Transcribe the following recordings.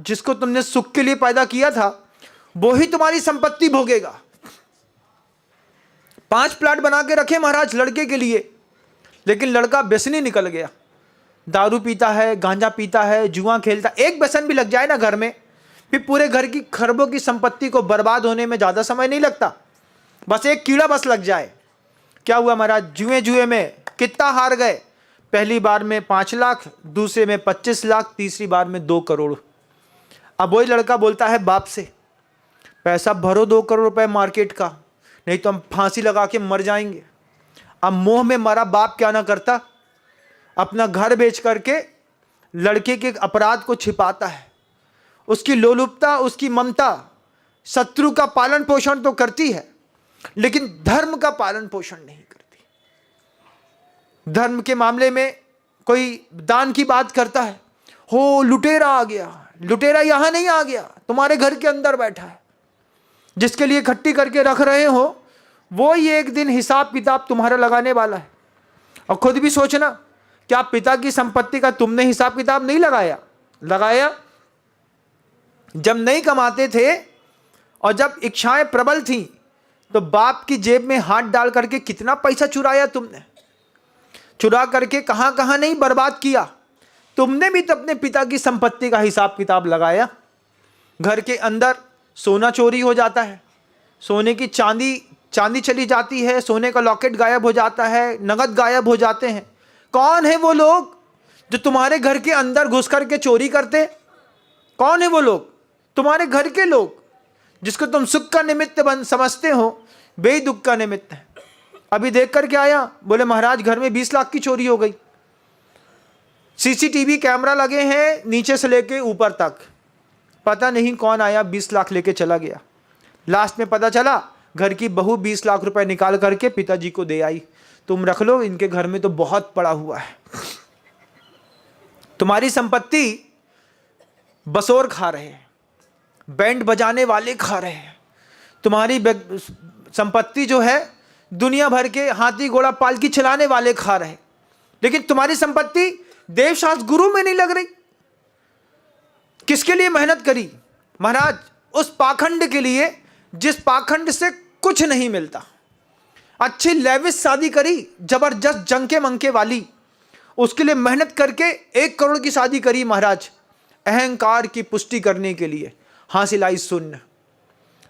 जिसको तुमने सुख के लिए पैदा किया था वो ही तुम्हारी संपत्ति भोगेगा। 5 प्लाट बना के रखे महाराज लड़के के लिए, लेकिन लड़का व्यसनी निकल गया, दारू पीता है, गांजा पीता है, जुआ खेलता। एक व्यसन भी लग जाए ना घर में, फिर पूरे घर की खरबों की संपत्ति को बर्बाद होने में ज़्यादा समय नहीं लगता, बस एक कीड़ा बस लग जाए। क्या हुआ महाराज, जुए में कितना हार गए। पहली बार में 5 लाख, दूसरे में 25 लाख, तीसरी बार में 2 करोड़। अब वही लड़का बोलता है बाप से, पैसा भरो 2 करोड़ रुपए मार्केट का, नहीं तो हम फांसी लगा के मर जाएंगे। अब मोह में मरा बाप क्या ना करता, अपना घर बेच करके लड़के के अपराध को छिपाता है। उसकी लोलुपता, उसकी ममता शत्रु का पालन पोषण तो करती है, लेकिन धर्म का पालन पोषण नहीं करती। धर्म के मामले में कोई दान की बात करता है, हो लुटेरा आ गया। लुटेरा यहां नहीं आ गया, तुम्हारे घर के अंदर बैठा है। जिसके लिए इकट्ठी करके रख रहे हो वो ही एक दिन हिसाब किताब तुम्हारा लगाने वाला है। और खुद भी सोचना, क्या पिता की संपत्ति का तुमने हिसाब किताब नहीं लगाया? जब नहीं कमाते थे और जब इच्छाएं प्रबल थीं, तो बाप की जेब में हाथ डाल करके कितना पैसा चुराया तुमने, चुरा करके कहां कहां नहीं बर्बाद किया। तुमने भी तो अपने पिता की संपत्ति का हिसाब किताब लगाया। घर के अंदर सोना चोरी हो जाता है, सोने की चांदी चली जाती है, सोने का लॉकेट गायब हो जाता है, नगद गायब हो जाते हैं। कौन है वो लोग जो तुम्हारे घर के अंदर घुस करके चोरी करते? कौन है वो लोग? तुम्हारे घर के लोग, जिसको तुम सुख का निमित्त समझते हो, वे ही दुख का निमित्त है। अभी देख करके आया, बोले महाराज घर में 20 लाख की चोरी हो गई। सीसीटीवी कैमरा लगे हैं नीचे से लेके ऊपर तक, पता नहीं कौन आया 20 लाख लेके चला गया। लास्ट में पता चला घर की बहू 20 लाख रुपए निकाल करके पिताजी को दे आई, तुम रख लो, इनके घर में तो बहुत पड़ा हुआ है। तुम्हारी संपत्ति बसोर खा रहे हैं, बैंड बजाने वाले खा रहे हैं। तुम्हारी संपत्ति जो है दुनिया भर के हाथी घोड़ा पालकी चलाने वाले खा रहे, लेकिन तुम्हारी संपत्ति देवशास्त्र गुरु में नहीं लग रही। किसके लिए मेहनत करी महाराज? उस पाखंड के लिए जिस पाखंड से कुछ नहीं मिलता। अच्छी लेविश शादी करी, जबरदस्त जंके मंके वाली, उसके लिए मेहनत करके 1 करोड़ की शादी करी महाराज, अहंकार की पुष्टि करने के लिए। हासिल आई शून्य।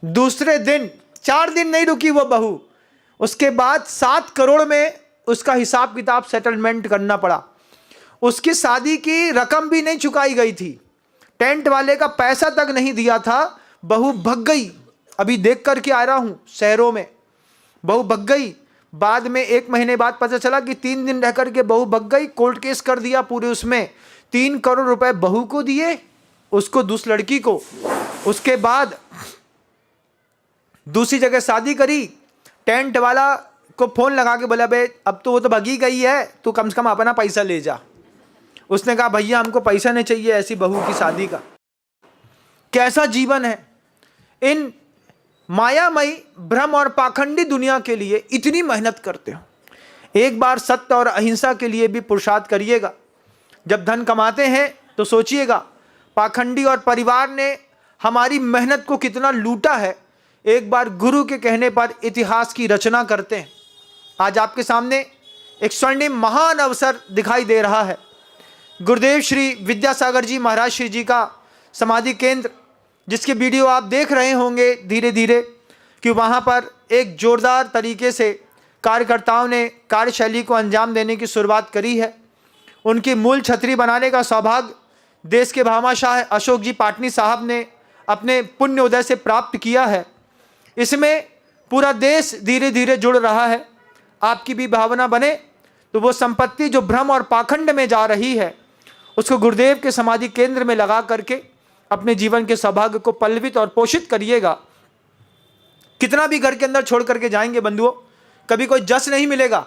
दूसरे दिन 4 दिन नहीं रुकी वो बहू, उसके बाद 7 करोड़ में उसका हिसाब किताब सेटलमेंट करना पड़ा। उसकी शादी की रकम भी नहीं चुकाई गई थी, टेंट वाले का पैसा तक नहीं दिया था, बहू भग गई। अभी देख करके आ रहा हूं शहरों में, बहू भग गई। बाद में 1 महीने बाद पता चला कि 3 दिन रह करके बहू भग गई। कोर्ट केस कर दिया पूरे, उसमें 3 करोड़ रुपए बहू को दिए, उसको दूसरी लड़की को। उसके बाद दूसरी जगह शादी करी, टेंट वाला को फोन लगा के बोला बे अब तो वो तो भगी गई है, तू कम से कम अपना पैसा ले जा। उसने कहा भैया हमको पैसा नहीं चाहिए ऐसी बहू की शादी का। कैसा जीवन है! इन मायामयी भ्रम और पाखंडी दुनिया के लिए इतनी मेहनत करते हो। एक बार सत्य और अहिंसा के लिए भी पुरुषार्थ करिएगा। जब धन कमाते हैं तो सोचिएगा पाखंडी और परिवार ने हमारी मेहनत को कितना लूटा है। एक बार गुरु के कहने पर इतिहास की रचना करते हैं। आज आपके सामने एक स्वर्णिम महान अवसर दिखाई दे रहा है। गुरुदेव श्री विद्यासागर जी महाराज श्री जी का समाधि केंद्र, जिसके वीडियो आप देख रहे होंगे धीरे धीरे कि वहाँ पर एक जोरदार तरीके से कार्यकर्ताओं ने कार्यशैली को अंजाम देने की शुरुआत करी है। उनकी मूल छतरी बनाने का सौभाग्य देश के भामाशाह अशोक जी पाटनी साहब ने अपने पुण्य उदय से प्राप्त किया है। इसमें पूरा देश धीरे धीरे जुड़ रहा है। आपकी भी भावना बने तो वो संपत्ति जो भ्रम और पाखंड में जा रही है उसको गुरुदेव के समाधि केंद्र में लगा करके अपने जीवन के सौभाग्य को पल्लवित और पोषित करिएगा। कितना भी घर के अंदर छोड़ करके जाएंगे बंधुओं, कभी कोई जस नहीं मिलेगा,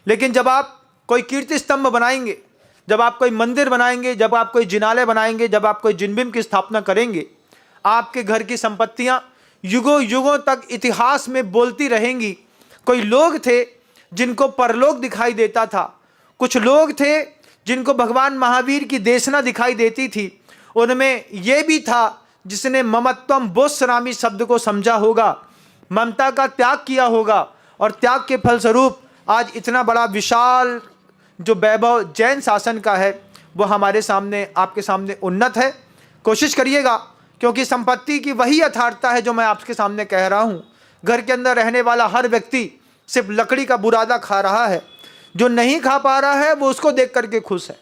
लेकिन जब आप कोई कीर्ति स्तंभ बनाएंगे, जब आप कोई मंदिर बनाएंगे, जब आप कोई जिनालय बनाएंगे, जब आप कोई जिनबिम की स्थापना करेंगे, आपके घर की संपत्तियां युगों युगों तक इतिहास में बोलती रहेंगी। कोई लोग थे जिनको परलोक दिखाई देता था, कुछ लोग थे जिनको भगवान महावीर की देशना दिखाई देती थी। उनमें ये भी था जिसने ममत्वम बोस्रामी शब्द को समझा होगा, ममता का त्याग किया होगा, और त्याग के फलस्वरूप आज इतना बड़ा विशाल जो वैभव जैन शासन का है वो हमारे सामने, आपके सामने उन्नत है। कोशिश करिएगा, क्योंकि संपत्ति की वही यथार्थता है जो मैं आपके सामने कह रहा हूँ। घर के अंदर रहने वाला हर व्यक्ति सिर्फ लकड़ी का बुरादा खा रहा है। जो नहीं खा पा रहा है वो उसको देख करके खुश है,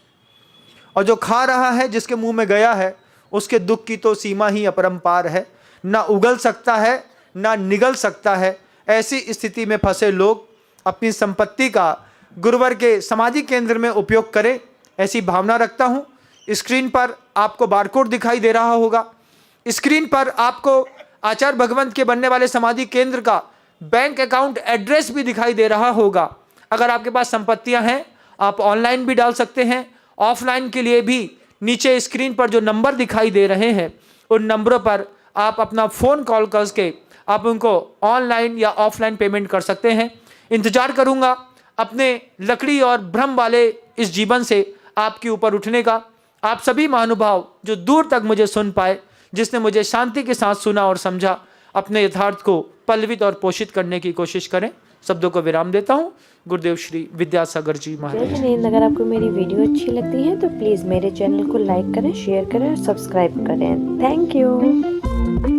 और जो खा रहा है, जिसके मुंह में गया है, उसके दुख की तो सीमा ही अपरंपार है, ना उगल सकता है ना निगल सकता है। ऐसी स्थिति में फंसे लोग अपनी संपत्ति का गुरुवर के सामाजिक केंद्र में उपयोग करें, ऐसी भावना रखता हूँ। स्क्रीन पर आपको बारकोड दिखाई दे रहा होगा, स्क्रीन पर आपको आचार्य भगवंत के बनने वाले समाधि केंद्र का बैंक अकाउंट एड्रेस भी दिखाई दे रहा होगा। अगर आपके पास संपत्तियां हैं, आप ऑनलाइन भी डाल सकते हैं, ऑफलाइन के लिए भी नीचे स्क्रीन पर जो नंबर दिखाई दे रहे हैं उन नंबरों पर आप अपना फ़ोन कॉल करके आप उनको ऑनलाइन या ऑफलाइन पेमेंट कर सकते हैं। इंतजार करूंगा अपने लकड़ी और भ्रम वाले इस जीवन से आपके ऊपर उठने का। आप सभी महानुभाव जो दूर तक मुझे सुन पाए, जिसने मुझे शांति के साथ सुना और समझा, अपने यथार्थ को पल्लवित और पोषित करने की कोशिश करें। शब्दों को विराम देता हूँ। गुरुदेव श्री विद्यासागर जी महाराज। जय हिंद। अगर आपको मेरी वीडियो अच्छी लगती है तो प्लीज़ मेरे चैनल को लाइक करें, शेयर करें और सब्सक्राइब करें। Thank you.